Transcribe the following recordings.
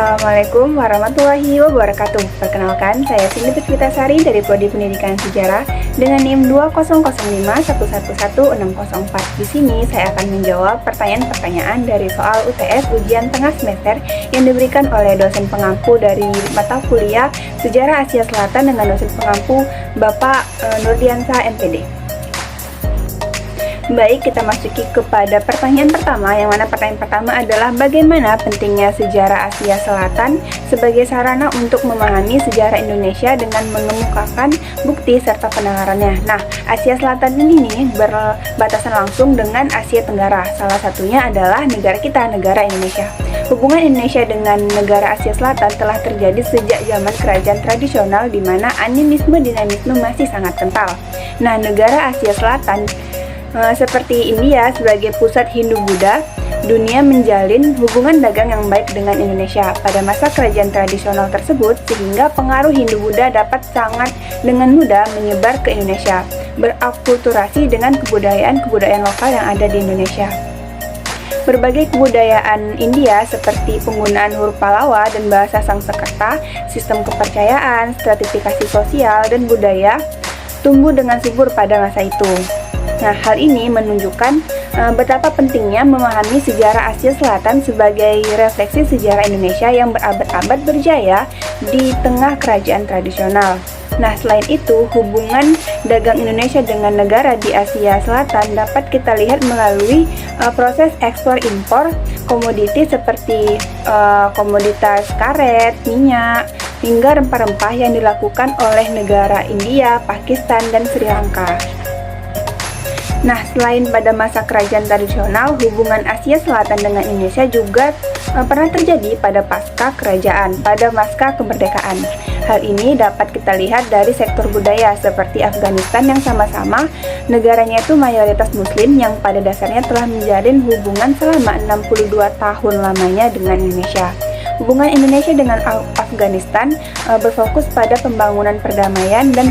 Assalamualaikum warahmatullahi wabarakatuh. Perkenalkan, saya Cindy Puspitasari dari Prodi Pendidikan Sejarah dengan NIM 20051111604. Di sini saya akan menjawab pertanyaan-pertanyaan dari soal UTS ujian tengah semester yang diberikan oleh dosen pengampu dari mata kuliah Sejarah Asia Selatan dengan dosen pengampu Bapak Nurdiansa MPD. Baik, kita masuki kepada pertanyaan pertama, yang mana pertanyaan pertama adalah bagaimana pentingnya sejarah Asia Selatan sebagai sarana untuk memahami sejarah Indonesia dengan mengemukakan bukti serta penalarannya. Nah, Asia Selatan ini berbatasan langsung dengan Asia Tenggara. Salah satunya adalah negara kita, negara Indonesia. Hubungan Indonesia dengan negara Asia Selatan telah terjadi sejak zaman kerajaan tradisional di mana animisme-dinamisme masih sangat kental. Nah, negara Asia Selatan seperti India sebagai pusat Hindu-Buddha, dunia menjalin hubungan dagang yang baik dengan Indonesia pada masa kerajaan tradisional tersebut, sehingga pengaruh Hindu-Buddha dapat sangat dengan mudah menyebar ke Indonesia, berakulturasi dengan kebudayaan-kebudayaan lokal yang ada di Indonesia. Berbagai kebudayaan India seperti penggunaan huruf Pallawa dan bahasa Sanskerta, sistem kepercayaan, stratifikasi sosial, dan budaya tumbuh dengan subur pada masa itu. Nah, hal ini menunjukkan betapa pentingnya memahami sejarah Asia Selatan sebagai refleksi sejarah Indonesia yang berabad-abad berjaya di tengah kerajaan tradisional. Nah, selain itu, hubungan dagang Indonesia dengan negara di Asia Selatan dapat kita lihat melalui proses ekspor-impor komoditi seperti komoditas karet, minyak, hingga rempah-rempah yang dilakukan oleh negara India, Pakistan, dan Sri Lanka. Nah, selain pada masa kerajaan tradisional, hubungan Asia Selatan dengan Indonesia juga pernah terjadi pada pasca kerajaan, pada pasca kemerdekaan. Hal ini dapat kita lihat dari sektor budaya seperti Afghanistan yang sama-sama negaranya itu mayoritas muslim yang pada dasarnya telah menjalin hubungan selama 62 tahun lamanya dengan Indonesia. Hubungan Indonesia dengan Afghanistan berfokus pada pembangunan perdamaian dan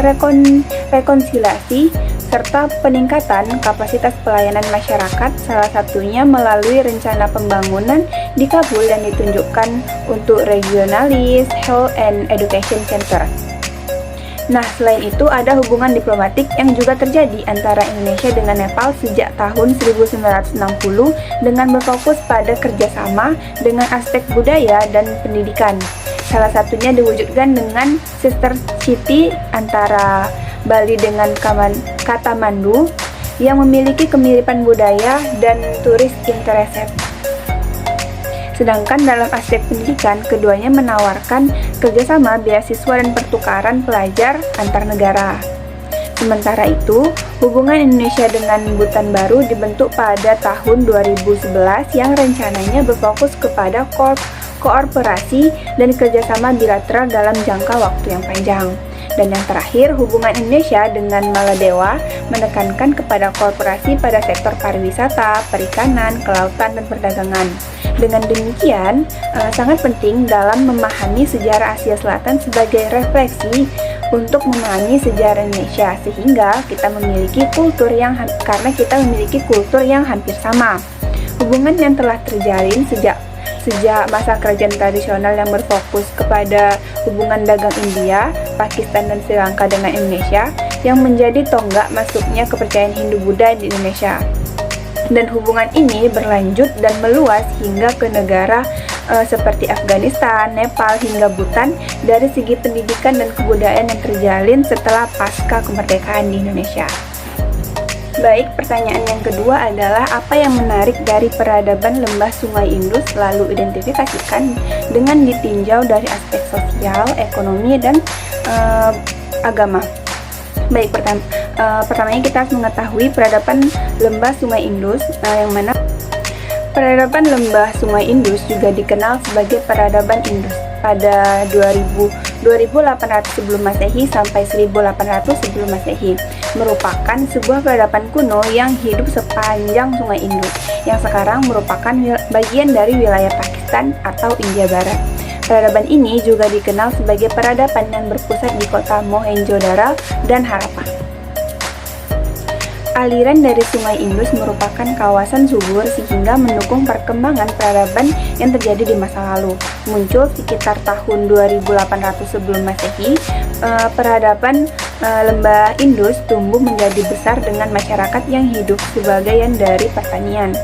rekonsiliasi serta peningkatan kapasitas pelayanan masyarakat, salah satunya melalui rencana pembangunan di Kabul yang ditunjukkan untuk Regionalis Health and Education Center. Nah, selain itu ada hubungan diplomatik yang juga terjadi antara Indonesia dengan Nepal sejak tahun 1960 dengan berfokus pada kerjasama dengan aspek budaya dan pendidikan. Salah satunya diwujudkan dengan sister city antara Bali dengan Kathmandu yang memiliki kemiripan budaya dan turis interest. Sedangkan dalam aspek pendidikan, keduanya menawarkan kerjasama beasiswa dan pertukaran pelajar antar negara. Sementara itu, hubungan Indonesia dengan Bhutan baru dibentuk pada tahun 2011 yang rencananya berfokus kepada kooperasi dan kerjasama bilateral dalam jangka waktu yang panjang. Dan yang terakhir, hubungan Indonesia dengan Maladewa menekankan kepada kooperasi pada sektor pariwisata, perikanan, kelautan, dan perdagangan. Dengan demikian, sangat penting dalam memahami sejarah Asia Selatan sebagai refleksi untuk memahami sejarah Indonesia, sehingga kita memiliki kultur yang hampir sama. Hubungan yang telah terjalin sejak masa kerajaan tradisional yang berfokus kepada hubungan dagang India, Pakistan, dan Sri Lanka dengan Indonesia yang menjadi tonggak masuknya kepercayaan Hindu-Buddha di Indonesia. Dan hubungan ini berlanjut dan meluas hingga ke negara seperti Afghanistan, Nepal, hingga Bhutan dari segi pendidikan dan kebudayaan yang terjalin setelah pasca kemerdekaan di Indonesia. Baik, pertanyaan yang kedua adalah apa yang menarik dari peradaban lembah Sungai Indus, lalu identifikasikan dengan ditinjau dari aspek sosial, ekonomi, dan agama. Baik, pertamanya kita harus mengetahui peradaban lembah Sungai Indus, yang mana peradaban lembah Sungai Indus juga dikenal sebagai peradaban Indus pada 2800 sebelum Masehi sampai 1800 sebelum Masehi, merupakan sebuah peradaban kuno yang hidup sepanjang Sungai Indus, yang sekarang merupakan bagian dari wilayah Pakistan atau India Barat. Peradaban ini juga dikenal sebagai peradaban yang berpusat di kota Mohenjo-daro dan Harappa. Aliran dari Sungai Indus merupakan kawasan subur sehingga mendukung perkembangan peradaban yang terjadi di masa lalu. Muncul sekitar tahun 2800 sebelum Masehi, peradaban lembah Indus tumbuh menjadi besar dengan masyarakat yang hidup sebagian dari pertanian.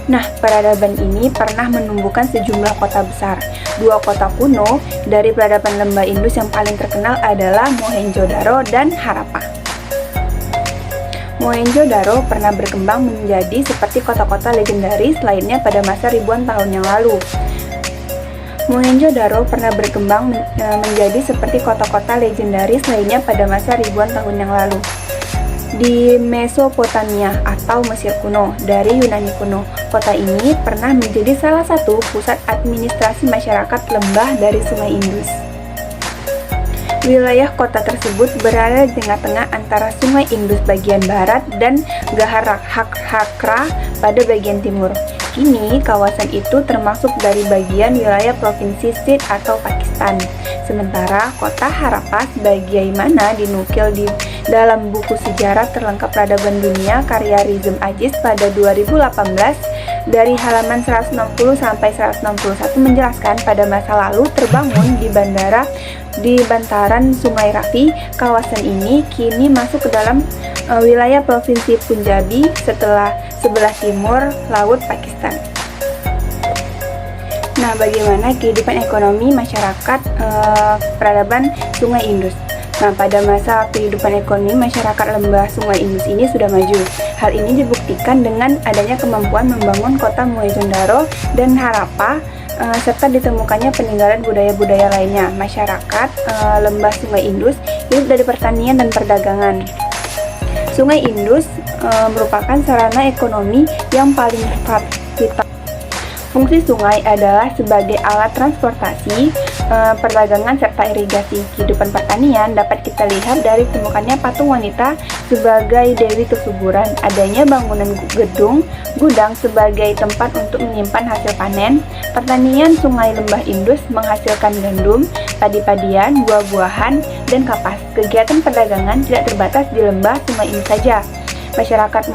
Nah, peradaban ini pernah menumbuhkan sejumlah kota besar. Dua kota kuno dari peradaban lembah Indus yang paling terkenal adalah Mohenjo-daro dan Harappa. Mohenjo-daro pernah berkembang menjadi seperti kota-kota legendaris lainnya pada masa ribuan tahun yang lalu. Mohenjo-daro pernah berkembang menjadi seperti kota-kota legendaris lainnya pada masa ribuan tahun yang lalu. Di Mesopotamia atau Mesir kuno dari Yunani kuno, kota ini pernah menjadi salah satu pusat administrasi masyarakat lembah dari Sungai Indus. Wilayah kota tersebut berada di tengah-tengah antara Sungai Indus bagian barat dan Gharak-Hakra pada bagian timur. Kini, kawasan itu termasuk dari bagian wilayah Provinsi Sindh atau Pakistan. Sementara kota Harappa sebagaimana dinukil di dalam buku sejarah terlengkap peradaban dunia karya Rizm Aziz pada 2018 dari halaman 160 sampai 161 menjelaskan pada masa lalu terbangun di bantaran Sungai Ravi. Kawasan ini kini masuk ke dalam wilayah Provinsi Punjabi sebelah timur Laut Pakistan. Nah, bagaimana kehidupan ekonomi masyarakat peradaban Sungai Indus? Nah, pada masa kehidupan ekonomi masyarakat lembah Sungai Indus ini sudah maju. Hal ini dibuktikan dengan adanya kemampuan membangun kota Mohenjo-daro dan Harappa, serta ditemukannya peninggalan budaya-budaya lainnya. Masyarakat lembah Sungai Indus hidup dari pertanian dan perdagangan. Sungai Indus merupakan sarana ekonomi yang paling vital. Fungsi sungai adalah sebagai alat transportasi, perdagangan, serta irigasi. Kehidupan pertanian dapat kita lihat dari ditemukannya patung wanita sebagai dewi kesuburan, adanya bangunan gudang sebagai tempat untuk menyimpan hasil panen. Pertanian Sungai Lembah Indus menghasilkan gandum, padi-padian, buah-buahan, dan kapas. Kegiatan perdagangan tidak terbatas di lembah Sungai Indus saja. Masyarakat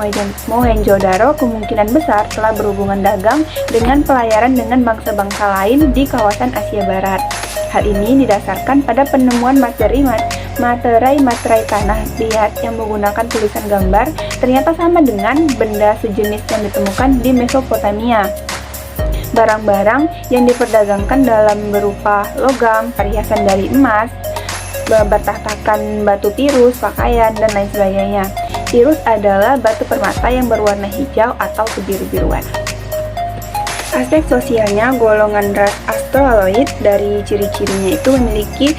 Mohenjo-daro kemungkinan besar telah berhubungan dagang dengan pelayaran dengan bangsa-bangsa lain di kawasan Asia Barat. Hal ini didasarkan pada penemuan materai tanah liat yang menggunakan tulisan gambar ternyata sama dengan benda sejenis yang ditemukan di Mesopotamia. Barang-barang yang diperdagangkan dalam berupa logam, perhiasan dari emas, bertahtakan batu pirus, pakaian, dan lain sebagainya. Pirus adalah batu permata yang berwarna hijau atau kebiru-biruan. Aspek sosialnya, golongan ras Australoid dari ciri-cirinya itu memiliki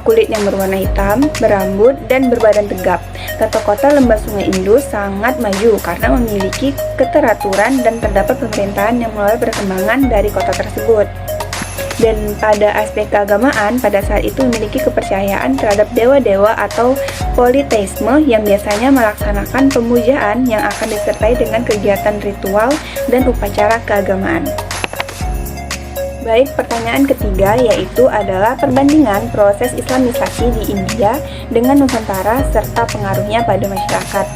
kulit yang berwarna hitam, berambut, dan berbadan tegap. Tata kota lembah Sungai Indus sangat maju karena memiliki keteraturan dan terdapat pemerintahan yang mengelola perkembangan dari kota tersebut. Dan pada aspek keagamaan, pada saat itu memiliki kepercayaan terhadap dewa-dewa atau politeisme yang biasanya melaksanakan pemujaan yang akan disertai dengan kegiatan ritual dan upacara keagamaan. Baik, pertanyaan ketiga yaitu adalah perbandingan proses Islamisasi di India dengan Nusantara serta pengaruhnya pada masyarakat.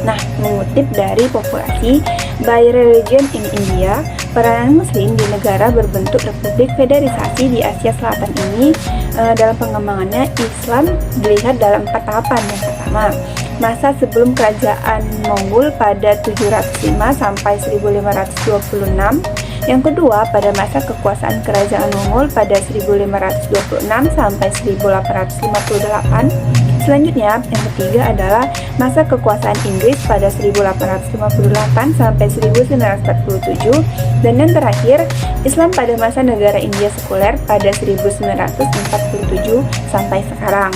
Nah, mengutip dari populasi by religion in India, peranan Muslim di negara berbentuk Republik Federalisasi di Asia Selatan ini dalam pengembangannya Islam dilihat dalam 4 tahapan. Yang pertama, masa sebelum kerajaan Mongol pada 705 sampai 1526. Yang kedua, pada masa kekuasaan kerajaan Mongol pada 1526 sampai 1858. Selanjutnya, yang ketiga adalah masa kekuasaan Inggris pada 1858 sampai 1947, dan yang terakhir, Islam pada masa negara India sekuler pada 1947 sampai sekarang.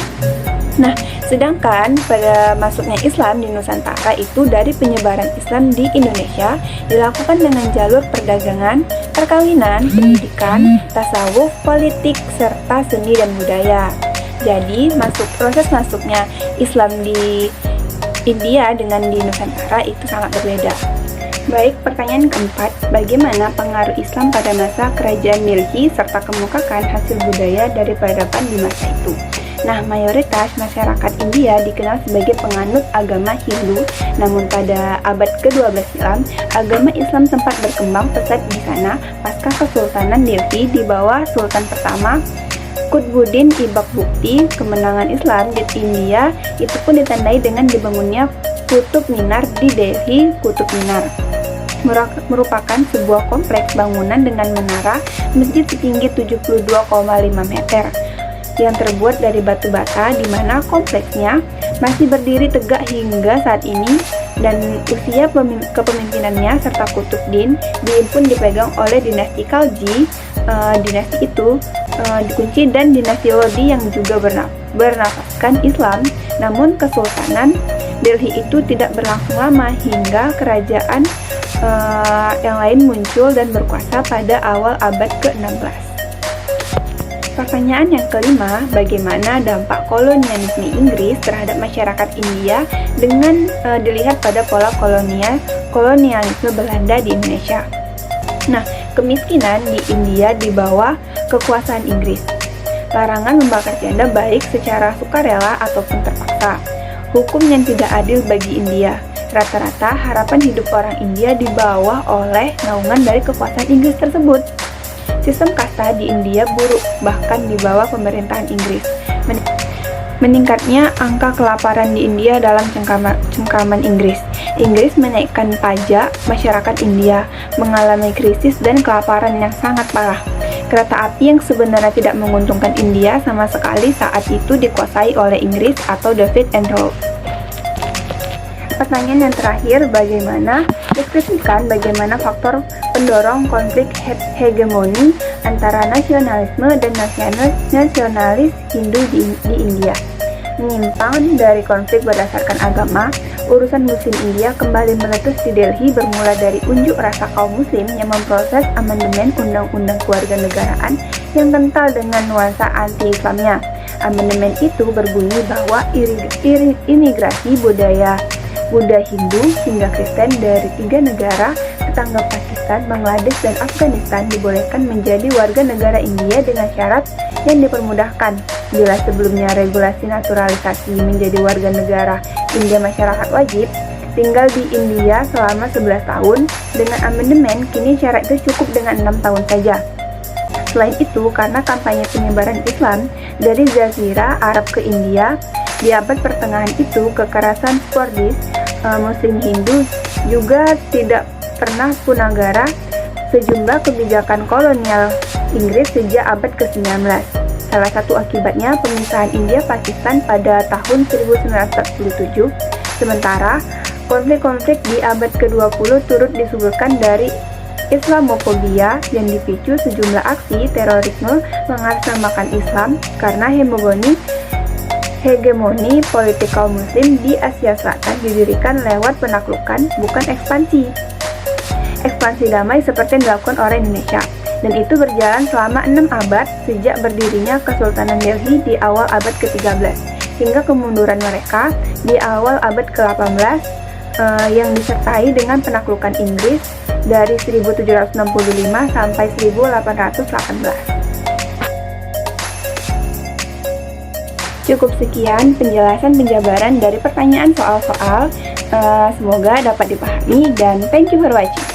Nah, sedangkan pada masuknya Islam di Nusantara itu dari penyebaran Islam di Indonesia dilakukan dengan jalur perdagangan, perkawinan, pendidikan, tasawuf, politik, serta seni dan budaya. Jadi, proses masuknya Islam di India dengan di Nusantara itu sangat berbeda. Baik, pertanyaan keempat, bagaimana pengaruh Islam pada masa kerajaan Delhi serta kemukakan hasil budaya dari peradaban di masa itu? Nah, mayoritas masyarakat India dikenal sebagai penganut agama Hindu, namun pada abad ke-12 silam, agama Islam sempat berkembang pesat di sana pasca Kesultanan Delhi di bawah Sultan pertama Qutbuddin Ibak Bukti. Kemenangan Islam di India itu pun ditandai dengan dibangunnya Qutub Minar di Delhi. Qutub Minar merupakan sebuah kompleks bangunan dengan menara masjid setinggi 72,5 meter yang terbuat dari batu bata, di mana kompleksnya masih berdiri tegak hingga saat ini, dan usia kepemimpinannya serta Qutbuddin pun dipegang oleh dinasti Khalji. Dinasti itu dikunci dan dinasti Lodi yang juga bernafaskan Islam. Namun Kesultanan Delhi itu tidak berlangsung lama hingga kerajaan yang lain muncul dan berkuasa pada awal abad ke-16. Pertanyaan yang kelima, bagaimana dampak kolonialisme Inggris terhadap masyarakat India dengan dilihat pada pola kolonialisme Belanda di Indonesia? Nah, kemiskinan di India di bawah kekuasaan Inggris. Larangan membakar janda baik secara sukarela ataupun terpaksa. Hukum yang tidak adil bagi India. Rata-rata harapan hidup orang India di bawah oleh naungan dari kekuasaan Inggris tersebut. Sistem kasta di India buruk, bahkan di bawah pemerintahan Inggris. Meningkatnya angka kelaparan di India dalam cengkraman Inggris. Inggris menaikkan pajak, masyarakat India mengalami krisis dan kelaparan yang sangat parah. Kereta api yang sebenarnya tidak menguntungkan India sama sekali saat itu dikuasai oleh Inggris atau David and Rolf. Pertanyaan yang terakhir, deskripsikan bagaimana faktor pendorong konflik hegemoni antara nasionalisme dan nasionalis Hindu di India. Menyimpang dari konflik berdasarkan agama, urusan Muslim India kembali meletus di Delhi bermula dari unjuk rasa kaum Muslim yang memproses amandemen Undang-Undang Kewarganegaraan yang kental dengan nuansa anti-Islamnya. Amandemen itu berbunyi bahwa imigrasi Buddha Hindu hingga Kristen dari 3 negara tetangga Pakistan, Bangladesh, dan Afghanistan dibolehkan menjadi warga negara India dengan syarat yang dipermudahkan. Bila sebelumnya regulasi naturalisasi menjadi warga negara India masyarakat wajib tinggal di India selama 11 tahun, dengan amandemen kini syarat itu cukup dengan 6 tahun saja. Selain itu, karena kampanye penyebaran Islam dari Jazirah Arab ke India di abad pertengahan itu, kekerasan sportis Muslim Hindu juga tidak pernah punagara sejumlah kebijakan kolonial Inggris sejak abad ke-19. Salah satu akibatnya pemisahan India-Pakistan pada tahun 1947. Sementara, konflik-konflik di abad ke-20 turut disuguhkan dari Islamofobia yang dipicu sejumlah aksi terorisme mengatasnamakan Islam karena hegemoni politik kaum Muslim di Asia Selatan didirikan lewat penaklukan, bukan ekspansi. Ekspansi damai seperti yang dilakukan oleh Indonesia, dan itu berjalan selama 6 abad sejak berdirinya Kesultanan Delhi di awal abad ke-13 hingga kemunduran mereka di awal abad ke-18 yang disertai dengan penaklukan Inggris dari 1765 sampai 1818. Cukup sekian penjelasan penjabaran dari pertanyaan soal-soal. Semoga dapat dipahami dan thank you for watching.